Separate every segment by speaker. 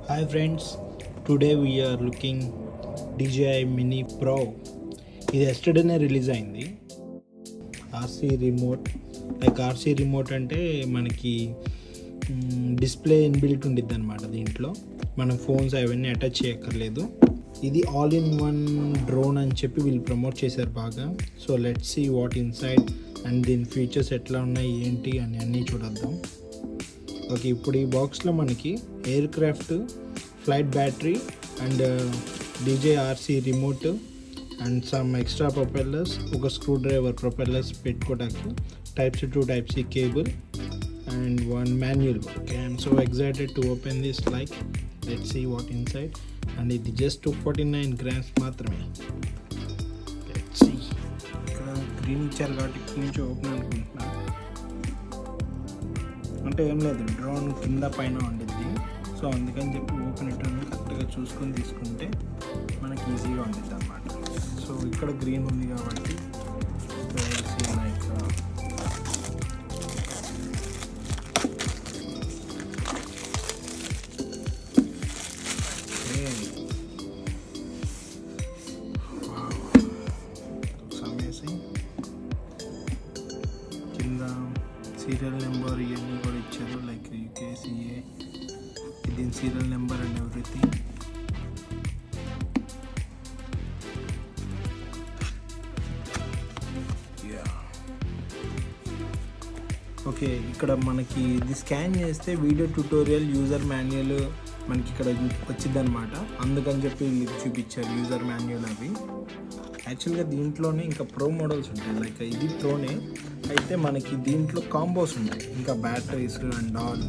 Speaker 1: Hi friends, today we are looking DJI Mini Pro. ఇది ఎస్టర్డేనే release అయింది. RC remote, RC remote అంటే మనకి display inbuilt ఉండిద్ది అనమాట. దీంట్లో మనం ఫోన్స్ అవన్నీ అటాచ్ చేయక్కర్లేదు. ఇది ఆల్ ఇన్ వన్ డ్రోన్ అని చెప్పి వీళ్ళు ప్రమోట్ చేశారు బాగా. So let's see what inside and దీని ఫీచర్స్ ఎట్లా ఉన్నాయి ఏంటి అని అన్నీ చూడొద్దాం. ఓకే, ఇప్పుడు ఈ బాక్స్లో మనకి aircraft, flight battery and DJI RC remote and some extra propellers, ఒక స్క్రూ డ్రైవర్ ప్రొపెల్లర్స్ పెట్టుకోవడానికి, Type-C to Type-C cable and one manual. Okay, I'm so excited to open this. Let's see what inside. And ఇది just 249 grams మాత్రమే. Let's see. ఇక్కడ green ఇచ్చారు కాబట్టి ఇక్కడ నుంచి open అనుకుంటున్నాను. అంటే ఏం లేదు, డ్రోన్ కింద పైన ఉండిద్ది. సో అందుకని చెప్పి ఓపెన్ ఇట్లా కరెక్ట్గా చూసుకొని తీసుకుంటే మనకి ఈజీగా ఉండిద్ది అన్నమాట. సో ఇక్కడ గ్రీన్ ఉంది కాబట్టి కింద సీరియల్ నెంబర్ ఇవన్నీ కూడా ఇచ్చారు, లైక్ UKCA, దీని serial number and everything. Okay, ఇక్కడ మనకి ఇది స్కాన్ చేస్తే వీడియో ట్యూటోరియల్, యూజర్ మాన్యువల్ మనకి ఇక్కడ వచ్చింది అనమాట. అందుకని చెప్పి చూపించారు యూజర్ మాన్యువల్ అవి. యాక్చువల్గా దీంట్లోనే ఇంకా ప్రో మోడల్స్ ఉంటాయి, లైక్ ఇది ప్రోనే అయితే మనకి దీంట్లో కాంబోస్ ఉంటాయి, ఇంకా బ్యాటరీస్ అండ్ ఆల్,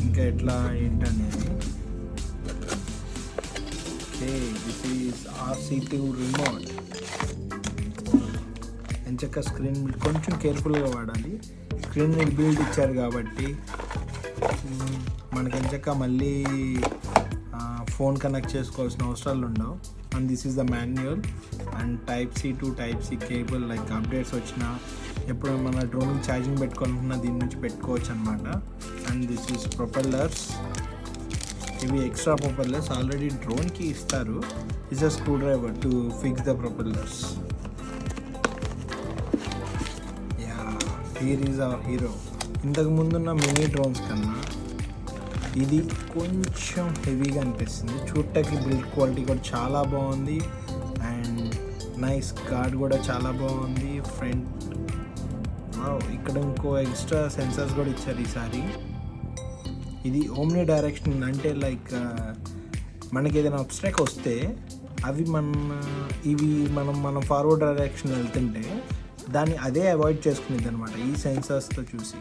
Speaker 1: ఇంకా ఎట్లా ఏంటనేది. Okay, this is RC2 remote. ఎంచక్క స్క్రీన్ కొంచెం కేర్ఫుల్గా వాడాలి. స్క్రీన్ బిల్డ్ ఇచ్చారు కాబట్టి మనకి ఎంచక్క మళ్ళీ ఫోన్ కనెక్ట్ చేసుకోవాల్సిన అవసరాలు ఉండవు. And this is the manual and Type-C to Type-C cable, like updates వచ్చినా ఎప్పుడు మన డ్రోన్ ఛార్జింగ్ పెట్టుకోవాలనుకున్నా దీని నుంచి పెట్టుకోవచ్చు అనమాట. And this is propellers. ఇవి ఎక్స్ట్రా ప్రొపెల్లర్స్ ఆల్రెడీ డ్రోన్కి ఇస్తారు. Is a screw driver to fix the propellers. Yeah, here is our hero. ఇంతకు ముందున్న మినీ డ్రోన్స్ కన్నా ఇది కొంచెం హెవీగా అనిపిస్తుంది. చూడటానికి బిల్డ్ క్వాలిటీ కూడా చాలా బాగుంది అండ్ నైస్ గార్డ్ కూడా చాలా బాగుంది. ఫ్రంట్ ఇక్కడ ఇంకో ఎక్స్ట్రా సెన్సార్స్ కూడా ఇచ్చారు ఈసారి. ఇది ఓమ్ని డైరెక్షన్, అంటే లైక్ మనకి ఏదైనా అబ్స్ట్రాక్ వస్తే అవి మనం ఫార్వర్డ్ డైరెక్షన్ వెళ్తుంటే దాన్ని అదే అవాయిడ్ చేసుకునేది అనమాట ఈ సెన్సార్స్తో చూసి.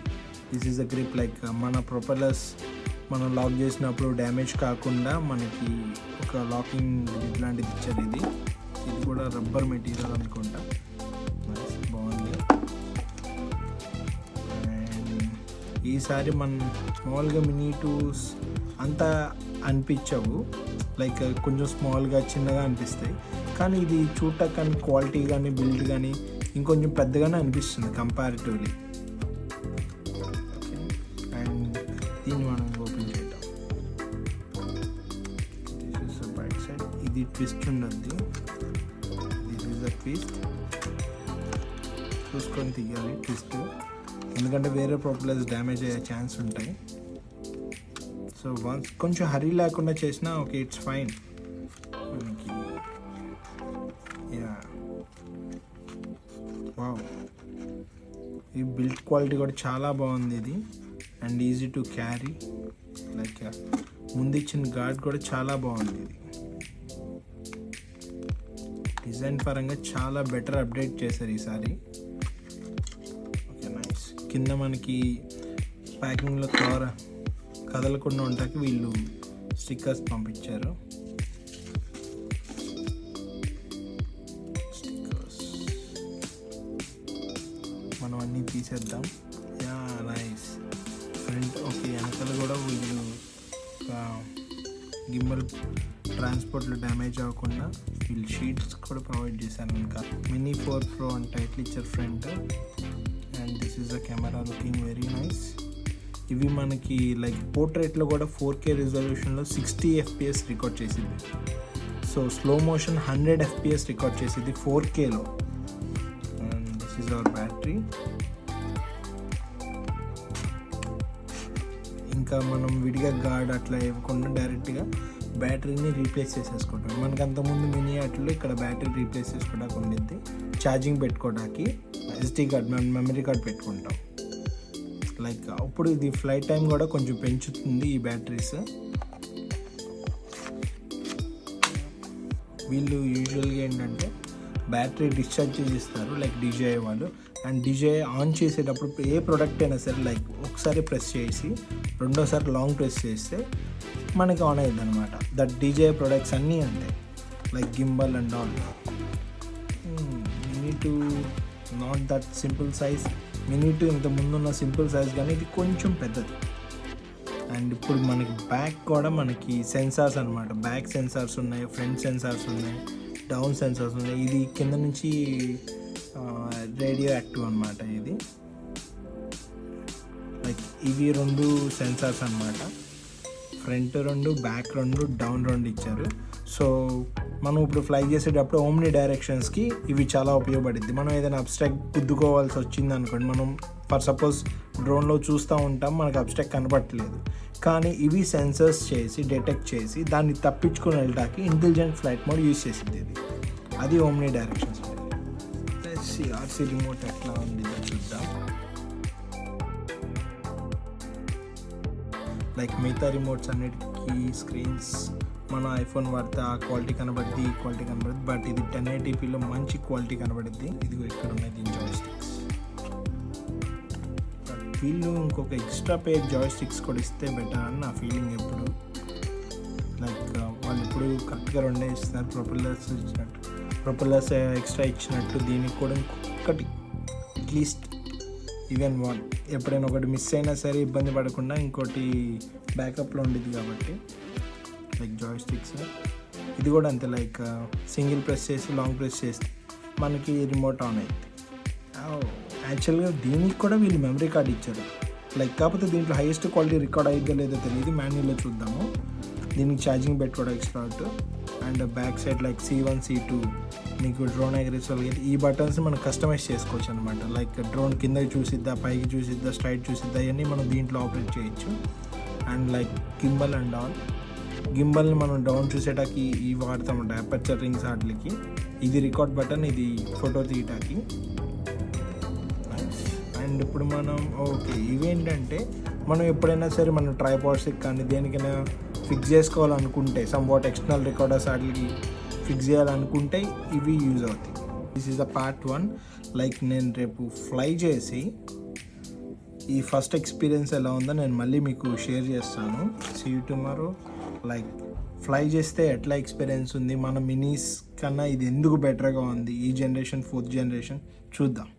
Speaker 1: This is a grip, like మన ప్రొపెల్లర్స్ మనం లాక్ చేసినప్పుడు డ్యామేజ్ కాకుండా మనకి ఒక లాకింగ్ ఇట్లాంటిది ఇచ్చారు. ఇది కూడా రబ్బర్ మెటీరియల్ అనుకుంటా. బాగుంది. అండ్ ఈసారి మామూలుగా మినీ టూస్ అంతా అనిపించవు, లైక్ కొంచెం స్మాల్గా చిన్నగా అనిపిస్తాయి. కానీ ఇది చూడటానికి కానీ క్వాలిటీ కానీ బిల్డ్ కానీ ఇంకొంచెం పెద్దగానే అనిపిస్తుంది కంపారిటివ్లీ. అండ్ దీన్ని మనం ఓపెన్ చేద్దాం. This is back side. ఇది ట్విస్ట్ ఉండద్ది. This is a twist. చూసుకొని తీయాలి ట్విస్ట్, ఎందుకంటే వేరే ప్రొపెల్లర్స్ డ్యామేజ్ అయ్యే ఛాన్స్ ఉంటాయి. సో వన్స్ కొంచెం హరీ లేకుండా చేసినా ఓకే, ఇట్స్ ఫైన్ మనకి. యా, వావ్, ఈ బిల్డ్ క్వాలిటీ కూడా చాలా బాగుంది ఇది. And easy to carry, like ముందు ఇచ్చిన గార్డ్ కూడా చాలా బాగుంది. ఇది డిజైన్ పరంగా చాలా బెటర్ అప్డేట్ చేశారు ఈసారి. Okay, nice. కింద మనకి ప్యాకింగ్లో కదలకుండా ఉండటానికి వీళ్ళు స్టిక్కర్స్ పంపించారు. స్టిక్కర్స్ మనం అన్నీ తీసేద్దాం. Yeah, nice. ఫ్రంట్ ఓకే, వెనకాల కూడా వీళ్ళు గిమ్మల్ ట్రాన్స్పోర్ట్లో డ్యామేజ్ అవ్వకుండా వీళ్ళు షీట్స్ కూడా ప్రొవైడ్ చేశారు. ఇంకా Mini 4 Pro అని టైటిల్ ఇచ్చారు front. And this is a camera looking very nice. ఇవి మనకి లైక్ పోర్ట్రేట్లో కూడా 4K రిజల్యూషన్లో 60 FPS రికార్డ్ చేసింది. So slow motion 100 FPS record చేసింది 4Kలో. And this is our battery. ఇంకా మనం విడిగా గార్డ్ అట్లా ఇవ్వకుండా డైరెక్ట్గా బ్యాటరీని రీప్లేస్ చేసేసుకుంటాం. మనకు అంతకుముందు మినీ అట్లో ఇక్కడ బ్యాటరీ రీప్లేస్ చేసుకోవడానికి ఉండిద్ది, ఛార్జింగ్ పెట్టుకోవడానికి SD కార్డ్ మెమరీ కార్డ్ పెట్టుకుంటాం. లైక్ అప్పుడు ఇది ఫ్లైట్ టైం కూడా కొంచెం పెంచుతుంది ఈ బ్యాటరీస్. వీళ్ళు యూజువల్గా ఏంటంటే బ్యాటరీ డిశ్చార్జ్ చేస్తారు లైక్ DJI వాళ్ళు. అండ్ DJI ఆన్ చేసేటప్పుడు ఏ ప్రోడక్ట్ అయినా సరే లైక్ ఒకసారి ప్రెస్ చేసి రెండోసారి లాంగ్ ప్రెస్ చేస్తే మనకి ఆన్ అయ్యింది అనమాట. దట్ DJI ప్రొడక్ట్స్ అన్నీ ఉంటాయి like gimbal and all. Mini to not that simple size. Mini to ఇంత ముందున్న సింపుల్ సైజ్ కానీ ఇది కొంచెం పెద్దది. అండ్ ఇప్పుడు మనకి బ్యాక్ కూడా మనకి సెన్సార్స్ అనమాట. బ్యాక్ సెన్సార్స్ ఉన్నాయి, ఫ్రంట్ సెన్సార్స్ ఉన్నాయి, డౌన్ సెన్సార్స్ ఉన్నాయి. ఇది కింద నుంచి రేడియో యాక్టివ్ అనమాట. ఇది లైక్ ఇవి 2 సెన్సార్స్ అనమాట. ఫ్రంట్ 2, బ్యాక్ 2, డౌన్ 2 ఇచ్చారు. సో మనం ఇప్పుడు ఫ్లై చేసేటప్పుడు ఓమ్ని డైరెక్షన్స్కి ఇవి చాలా ఉపయోగపడుద్ది. మనం ఏదైనా అబ్స్ట్రాక్ట్ గుద్దుకోవాల్సి వచ్చింది అనుకోండి, మనం ఫర్ సపోజ్ డ్రోన్లో చూస్తూ ఉంటాం, మనకు అబ్స్ట్రాక్ట్ కనపడట్లేదు, కానీ ఇవి సెన్సర్స్ చేసి డిటెక్ట్ చేసి దాన్ని తప్పించుకొని వెళ్ళడానికి ఇంటెలిజెంట్ ఫ్లైట్ మోడ్ యూజ్ చేసింది ఇది. అది ఓమ్ని డైరెక్షన్స్. RC రిమోట్ ఎట్లా ఉంది చూద్దాం. లైక్ మిగతా రిమోట్స్ అన్నిటికీ స్క్రీన్స్ మన ఐఫోన్ వాడితే ఆ క్వాలిటీ కనబడుద్ది, ఈ క్వాలిటీ కనబడుద్ది. బట్ ఇది 1080pలో మంచి క్వాలిటీ కనబడుద్ది. ఇదిగో ఇక్కడ ఉన్నాయి దీని జాయ్స్టిక్స్. వీళ్ళు ఇంకొక ఎక్స్ట్రా పేర్ జాయ్స్టిక్స్ కూడా ఇస్తే బెటర్ అని నా ఫీలింగ్ ఎప్పుడు. లైక్ వాళ్ళు ఇప్పుడు కరెక్ట్గా 2 ఇస్తున్నారు. ప్రొపెల్లర్స్ ఎక్స్ట్రా ఇచ్చినట్టు దీనికి కూడా ఇంకొకటి అట్లీస్ట్ ఈవెన్ 1 ఎప్పుడైనా ఒకటి మిస్ అయినా సరే ఇబ్బంది పడకుండా ఇంకోటి బ్యాకప్లో ఉండేది కాబట్టి. లైక్ జాయ్స్టిక్స్ ఇది కూడా అంతే. లైక్ సింగిల్ ప్రెస్ చేసి లాంగ్ ప్రెస్ చేస్తే మనకి రిమోట్ ఆన్ అయింది. యాక్చువల్గా దీనికి కూడా వీళ్ళు మెమరీ కార్డ్ ఇచ్చారు. లైక్ కాకపోతే దీంట్లో హైయెస్ట్ క్వాలిటీ రికార్డ్ అయ్యిద్దో లేదో తెలియదు, మాన్యువల్లో చూద్దాము. దీనికి ఛార్జింగ్ పెట్టుకోవడం extra. And back side like C1 C2 మీకు డ్రోన్ ఎగరేసే ఈ బటన్స్ మనం కస్టమైజ్ చేసుకోవచ్చు అనమాట. లైక్ డ్రోన్ కిందకి చూసిద్దా, పైకి చూసిద్దా, స్ట్రైట్ చూసిద్దా, ఇవన్నీ మనం దీంట్లో ఆపరేట్ చేయొచ్చు. And like gimbal and all. గింబల్ని మనం డౌన్ చూసేటానికి ఇవి వాడతామంట, అపర్చర్ రింగ్స్ వాటికి. ఇది రికార్డ్ బటన్, ఇది ఫోటో తీయటానికి. అండ్ ఇప్పుడు మనం ఓకే ఇవేంటంటే మనం ఎప్పుడైనా సరే మనం ట్రైపాడ్స్కి కానీ దేనికైనా ఫిక్స్ చేసుకోవాలనుకుంటే సమ్వాట్ ఎక్స్టర్నల్ రికార్డర్స్ వాటికి ఫిక్స్ చేయాలనుకుంటే ఇవి యూజ్ అవుతాయి. This is the part 1. Like నేను రేపు ఫ్లై చేసి ఈ ఫస్ట్ ఎక్స్పీరియన్స్ ఎలా ఉందో నేను మళ్ళీ మీకు షేర్ చేస్తాను. See you tomorrow. Like fly చేస్తే ఎట్లా ఎక్స్పీరియన్స్ ఉంది, మన మినీస్ కన్నా ఇది ఎందుకు బెటర్గా ఉంది, ఈ జనరేషన్ 4th జనరేషన్ చూద్దాం.